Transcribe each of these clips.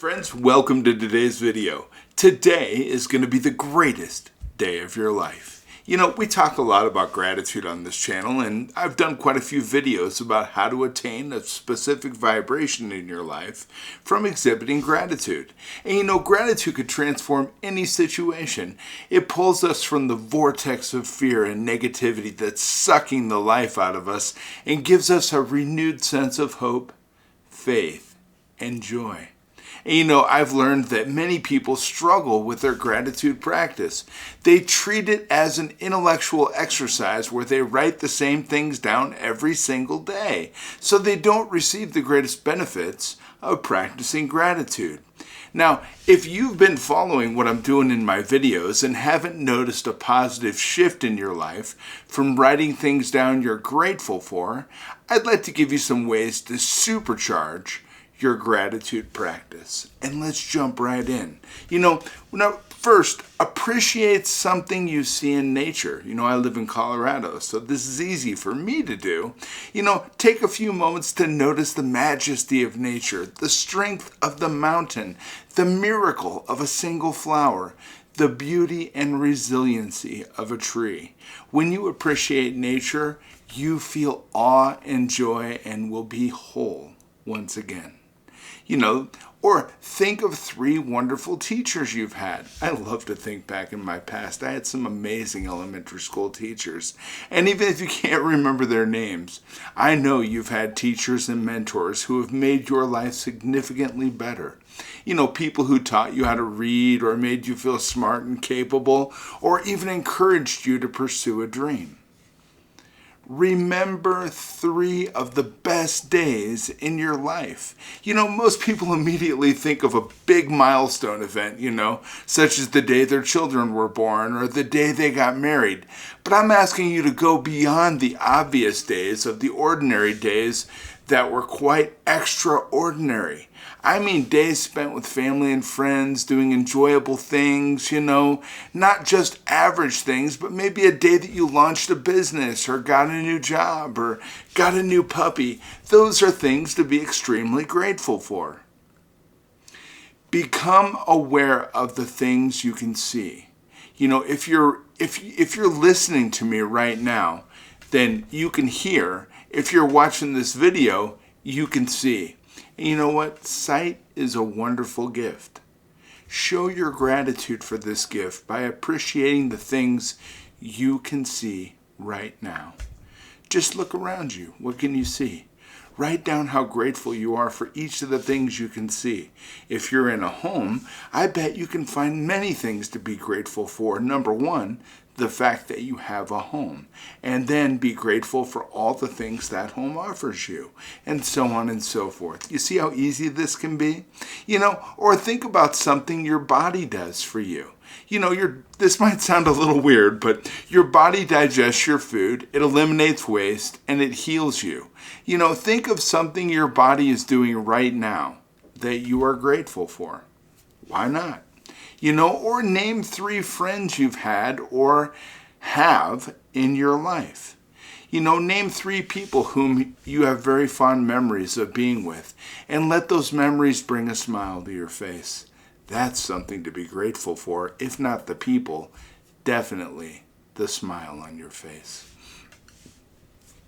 Friends, welcome to today's video. Today is going to be the greatest day of your life. You know, we talk a lot about gratitude on this channel, and I've done quite a few videos about how to attain a specific vibration in your life from exhibiting gratitude. And you know, gratitude could transform any situation. It pulls us from the vortex of fear and negativity that's sucking the life out of us and gives us a renewed sense of hope, faith, and joy. And you know, I've learned that many people struggle with their gratitude practice. They treat it as an intellectual exercise where they write the same things down every single day, so they don't receive the greatest benefits of practicing gratitude. Now, if you've been following what I'm doing in my videos and haven't noticed a positive shift in your life from writing things down you're grateful for, I'd like to give you some ways to supercharge your gratitude practice. And let's jump right in. You know, now first, appreciate something you see in nature. You know, I live in Colorado, so this is easy for me to do. You know, take a few moments to notice the majesty of nature, the strength of the mountain, the miracle of a single flower, the beauty and resiliency of a tree. When you appreciate nature, you feel awe and joy and will be whole once again. You know, or think of 3 wonderful teachers you've had. I love to think back in my past. I had some amazing elementary school teachers. And even if you can't remember their names, I know you've had teachers and mentors who have made your life significantly better. You know, people who taught you how to read or made you feel smart and capable, or even encouraged you to pursue a dream. Remember 3 of the best days in your life. You know, most people immediately think of a big milestone event, you know, such as the day their children were born or the day they got married. But I'm asking you to go beyond the obvious days of the ordinary days that were quite extraordinary. I mean days spent with family and friends, doing enjoyable things, you know, not just average things, but maybe a day that you launched a business or got a new job or got a new puppy. Those are things to be extremely grateful for. Become aware of the things you can see. You know, if you're listening to me right now, then you can hear. If you're watching this video, you can see. And you know what? Sight is a wonderful gift. Show your gratitude for this gift by appreciating the things you can see right now. Just look around you. What can you see? Write down how grateful you are for each of the things you can see. If you're in a home, I bet you can find many things to be grateful for. Number 1, the fact that you have a home, and then be grateful for all the things that home offers you, and so on and so forth. You see how easy this can be? You know, or think about something your body does for you. You know, this might sound a little weird, but your body digests your food, it eliminates waste, and it heals you. You know, think of something your body is doing right now that you are grateful for. Why not? You know, or name 3 friends you've had or have in your life. You know, name 3 people whom you have very fond memories of being with, and let those memories bring a smile to your face. That's something to be grateful for. If not the people, definitely the smile on your face.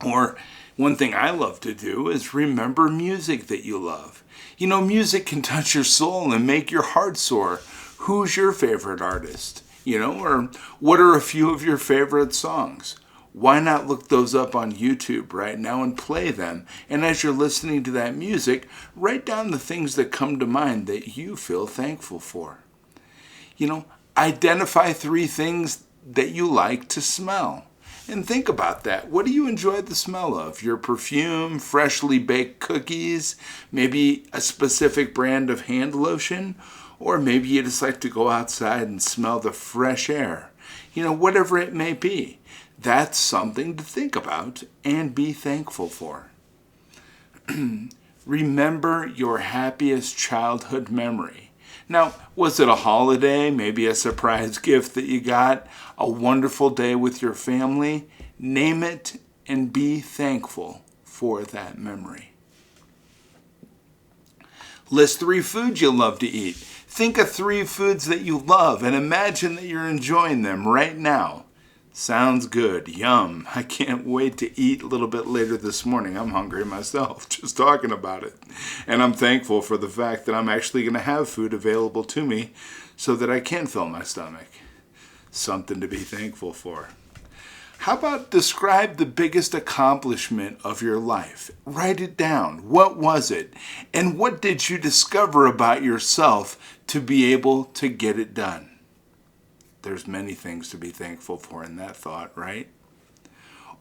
Or one thing I love to do is remember music that you love. You know, music can touch your soul and make your heart soar. Who's your favorite artist? You know, or what are a few of your favorite songs? Why not look those up on YouTube right now and play them? And as you're listening to that music, write down the things that come to mind that you feel thankful for. You know, identify 3 things that you like to smell. And think about that. What do you enjoy the smell of? Your perfume, freshly baked cookies, maybe a specific brand of hand lotion? Or maybe you just like to go outside and smell the fresh air. You know, whatever it may be. That's something to think about and be thankful for. Remember your happiest childhood memory. Now, was it a holiday, maybe a surprise gift that you got, a wonderful day with your family? Name it and be thankful for that memory. List 3 foods you love to eat. Think of 3 foods that you love and imagine that you're enjoying them right now. Sounds good. Yum. I can't wait to eat a little bit later this morning. I'm hungry myself, just talking about it. And I'm thankful for the fact that I'm actually going to have food available to me so that I can fill my stomach. Something to be thankful for. How about describe the biggest accomplishment of your life? Write it down. What was it? And what did you discover about yourself to be able to get it done? There's many things to be thankful for in that thought, right?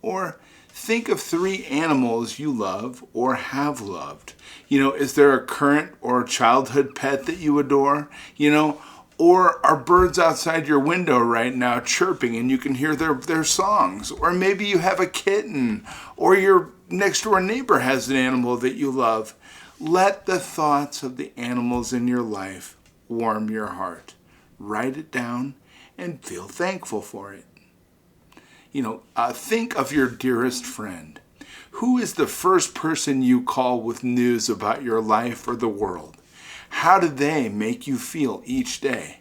Or think of 3 animals you love or have loved. Is there a current or childhood pet that you adore? Or are birds outside your window right now chirping and you can hear their songs? Or maybe you have a kitten, or your next door neighbor has an animal that you love. Let the thoughts of the animals in your life warm your heart. Write it down and feel thankful for it. Think of your dearest friend. Who is the first person you call with news about your life or the world? How do they make you feel each day?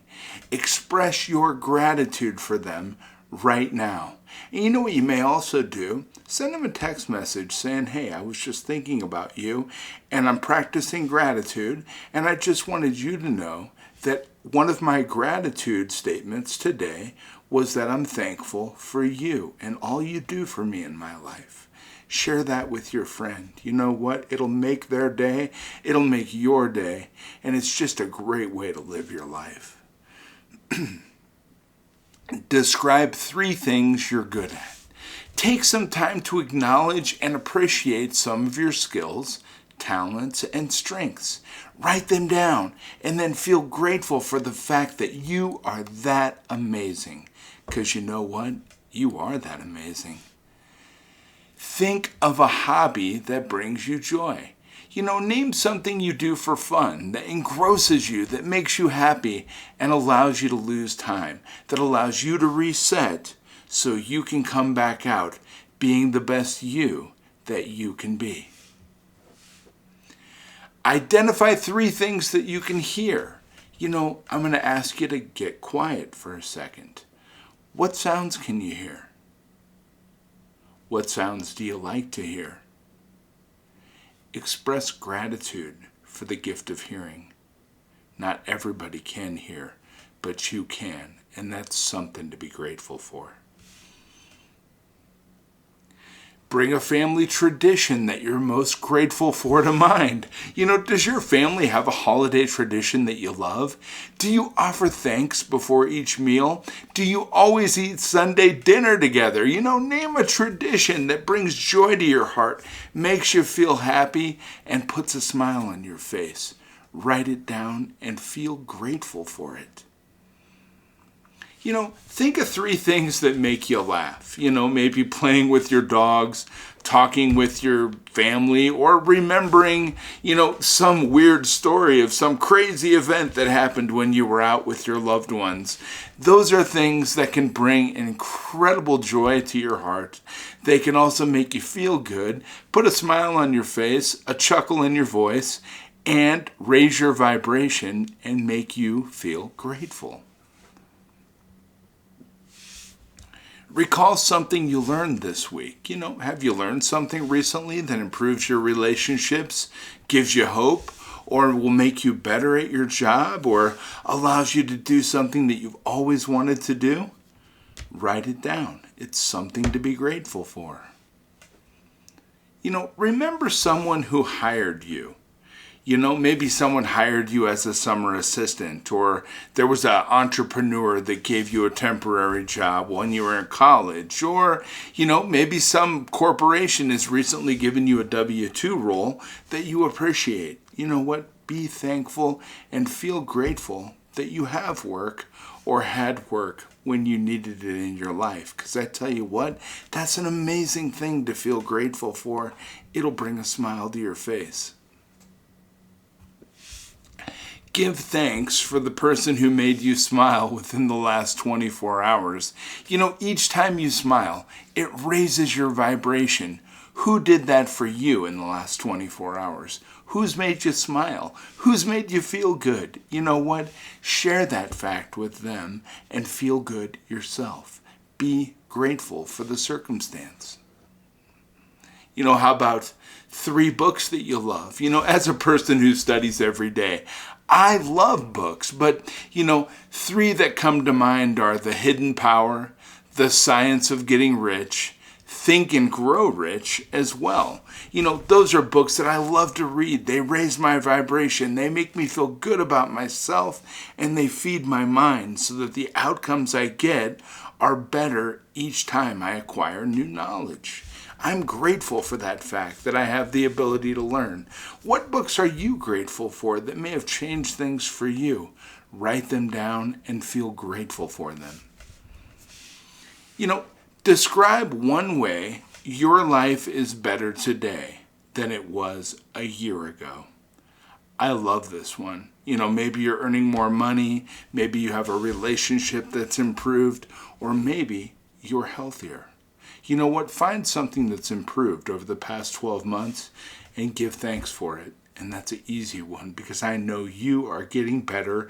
Express your gratitude for them right now. And you know what you may also do? Send them a text message saying, hey, I was just thinking about you and I'm practicing gratitude, and I just wanted you to know that one of my gratitude statements today was that I'm thankful for you and all you do for me in my life. Share that with your friend. You know what? It'll make their day. It'll make your day. And it's just a great way to live your life. Describe 3 things you're good at. Take some time to acknowledge and appreciate some of your skills, talents, and strengths. Write them down and then feel grateful for the fact that you are that amazing. Because you know what? You are that amazing. Think of a hobby that brings you joy. Name something you do for fun, that engrosses you, that makes you happy, and allows you to lose time, that allows you to reset so you can come back out being the best you that you can be. Identify 3 things that you can hear. I'm going to ask you to get quiet for a second. What sounds can you hear? What sounds do you like to hear? Express gratitude for the gift of hearing. Not everybody can hear, but you can, and that's something to be grateful for. Bring a family tradition that you're most grateful for to mind. Does your family have a holiday tradition that you love? Do you offer thanks before each meal? Do you always eat Sunday dinner together? Name a tradition that brings joy to your heart, makes you feel happy, and puts a smile on your face. Write it down and feel grateful for it. Think of 3 things that make you laugh. Maybe playing with your dogs, talking with your family, or remembering, some weird story of some crazy event that happened when you were out with your loved ones. Those are things that can bring incredible joy to your heart. They can also make you feel good, put a smile on your face, a chuckle in your voice, and raise your vibration and make you feel grateful. Recall something you learned this week. Have you learned something recently that improves your relationships, gives you hope, or will make you better at your job, or allows you to do something that you've always wanted to do? Write it down. It's something to be grateful for. Remember someone who hired you. Maybe someone hired you as a summer assistant, or there was an entrepreneur that gave you a temporary job when you were in college, or, maybe some corporation has recently given you a W-2 role that you appreciate. You know what? Be thankful and feel grateful that you have work or had work when you needed it in your life. Because I tell you what, that's an amazing thing to feel grateful for. It'll bring a smile to your face. Give thanks for the person who made you smile within the last 24 hours. Each time you smile, it raises your vibration. Who did that for you in the last 24 hours? Who's made you smile? Who's made you feel good? You know what? Share that fact with them and feel good yourself. Be grateful for the circumstance. How about 3 books that you love? As a person who studies every day, I love books, but 3 that come to mind are The Hidden Power, The Science of Getting Rich, Think and Grow Rich as well. Those are books that I love to read. They raise my vibration. They make me feel good about myself, and they feed my mind so that the outcomes I get are better each time I acquire new knowledge. I'm grateful for that fact that I have the ability to learn. What books are you grateful for that may have changed things for you? Write them down and feel grateful for them. Describe one way your life is better today than it was a year ago. I love this one. Maybe you're earning more money, maybe you have a relationship that's improved, or maybe you're healthier. You know what? Find something that's improved over the past 12 months and give thanks for it. And that's an easy one because I know you are getting better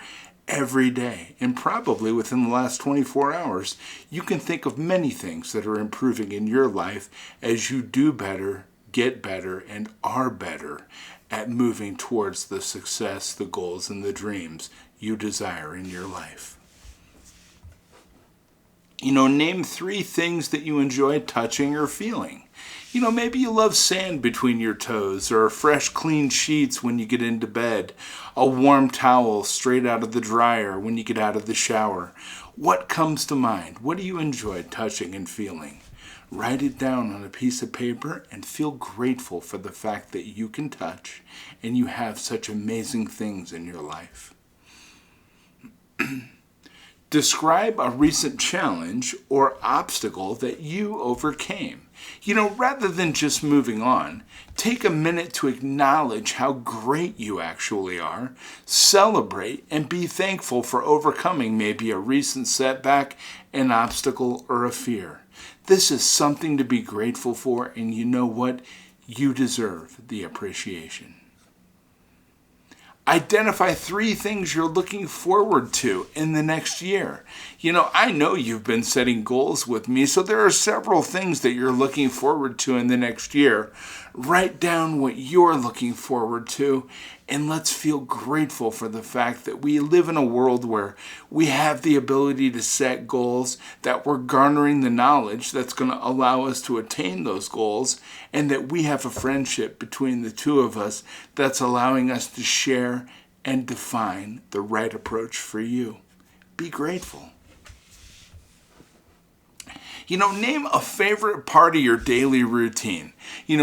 every day. And probably within the last 24 hours, you can think of many things that are improving in your life as you do better, get better, and are better at moving towards the success, the goals, and the dreams you desire in your life. Name 3 things that you enjoy touching or feeling. Maybe you love sand between your toes, or fresh, clean sheets when you get into bed, a warm towel straight out of the dryer when you get out of the shower. What comes to mind? What do you enjoy touching and feeling? Write it down on a piece of paper and feel grateful for the fact that you can touch and you have such amazing things in your life. Describe a recent challenge or obstacle that you overcame. Rather than just moving on, take a minute to acknowledge how great you actually are, celebrate, and be thankful for overcoming maybe a recent setback, an obstacle, or a fear. This is something to be grateful for, and you know what? You deserve the appreciation. Identify 3 things you're looking forward to in the next year. I know you've been setting goals with me, so there are several things that you're looking forward to in the next year. Write down what you're looking forward to, and let's feel grateful for the fact that we live in a world where we have the ability to set goals, that we're garnering the knowledge that's going to allow us to attain those goals, and that we have a friendship between the two of us that's allowing us to share and define the right approach for you. Be grateful. Name a favorite part of your daily routine.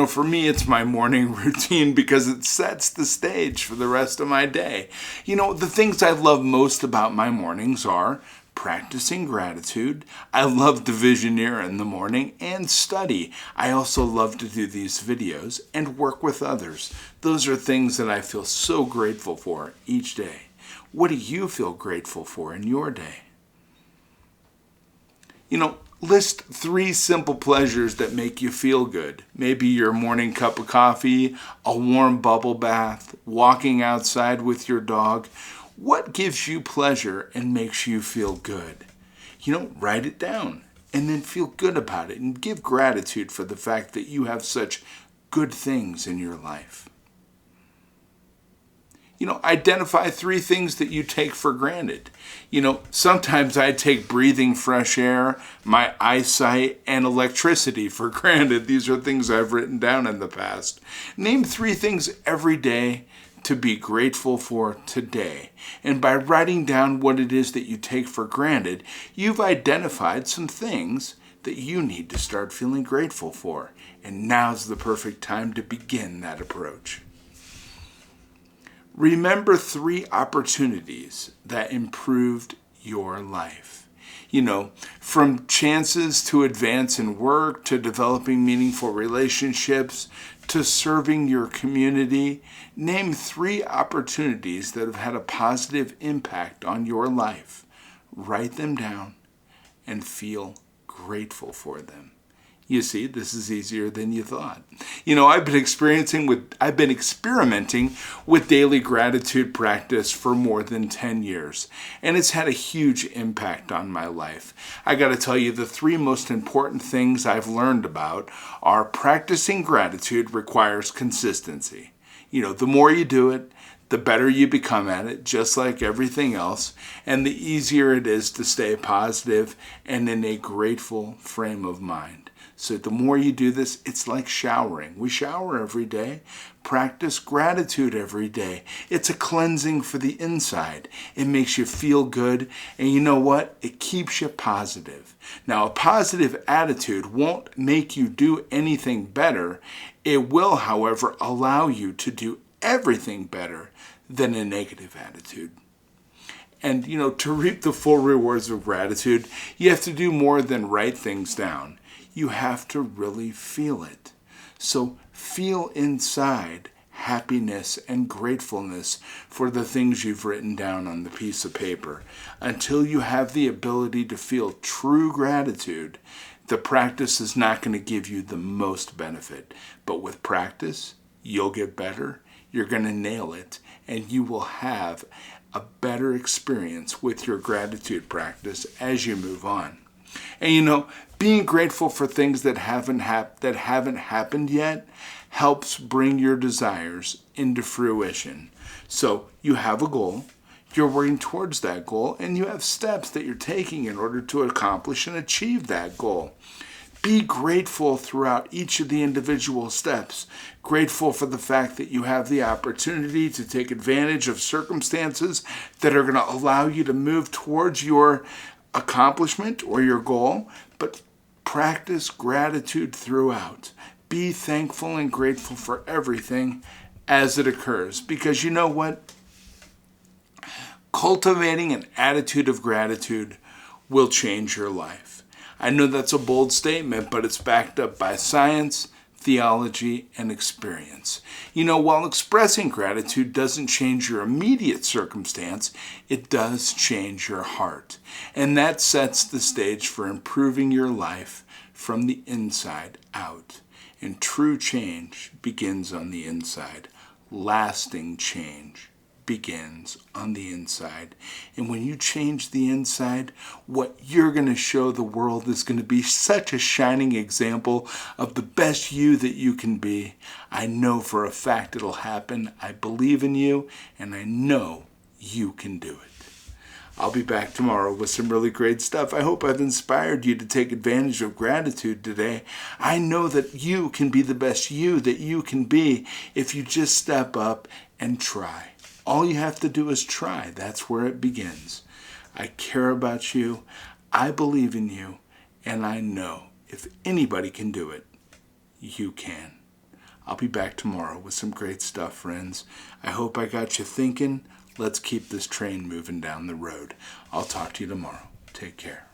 For me, it's my morning routine because it sets the stage for the rest of my day. The things I love most about my mornings are practicing gratitude. I love to visioneer in the morning and study. I also love to do these videos and work with others. Those are things that I feel so grateful for each day. What do you feel grateful for in your day? List 3 simple pleasures that make you feel good. Maybe your morning cup of coffee, a warm bubble bath, walking outside with your dog. What gives you pleasure and makes you feel good? Write it down and then feel good about it and give gratitude for the fact that you have such good things in your life. Identify 3 things that you take for granted. Sometimes I take breathing fresh air, my eyesight, and electricity for granted. These are things I've written down in the past. Name 3 things every day to be grateful for today. And by writing down what it is that you take for granted, you've identified some things that you need to start feeling grateful for. And now's the perfect time to begin that approach. Remember 3 opportunities that improved your life. From chances to advance in work, to developing meaningful relationships, to serving your community. Name 3 opportunities that have had a positive impact on your life. Write them down and feel grateful for them. You see, this is easier than you thought. You know, I've been experimenting with daily gratitude practice for more than 10 years, and it's had a huge impact on my life. I got to tell you, the three most important things I've learned about are practicing gratitude requires consistency. You know, the more you do it, the better you become at it, just like everything else, and the easier it is to stay positive and in a grateful frame of mind. So the more you do this, it's like showering. We shower every day. Practice gratitude every day. It's a cleansing for the inside. It makes you feel good. And you know what? It keeps you positive. Now, a positive attitude won't make you do anything better. It will, however, allow you to do everything better than a negative attitude. And, you know, to reap the full rewards of gratitude, you have to do more than write things down. You have to really feel it. So feel inside happiness and gratefulness for the things you've written down on the piece of paper. Until you have the ability to feel true gratitude, the practice is not going to give you the most benefit. But with practice, you'll get better, you're going to nail it, and you will have a better experience with your gratitude practice as you move on. And you know, being grateful for things that haven't happened yet helps bring your desires into fruition. So you have a goal, you're working towards that goal, and you have steps that you're taking in order to accomplish and achieve that goal. Be grateful throughout each of the individual steps. Grateful for the fact that you have the opportunity to take advantage of circumstances that are going to allow you to move towards your accomplishment or your goal, but practice gratitude throughout. Be thankful and grateful for everything as it occurs, because you know what? Cultivating an attitude of gratitude will change your life. I know that's a bold statement, but it's backed up by science, theology, and experience. You know, while expressing gratitude doesn't change your immediate circumstance, it does change your heart. And that sets the stage for improving your life from the inside out. And true change begins on the inside. Lasting change begins on the inside. And when you change the inside, what you're going to show the world is going to be such a shining example of the best you that you can be. I know for a fact it'll happen. I believe in you, and I know you can do it. I'll be back tomorrow with some really great stuff. I hope I've inspired you to take advantage of gratitude today. I know that you can be the best you that you can be if you just step up and try. All you have to do is try. That's where it begins. I care about you. I believe in you. And I know if anybody can do it, you can. I'll be back tomorrow with some great stuff, friends. I hope I got you thinking. Let's keep this train moving down the road. I'll talk to you tomorrow. Take care.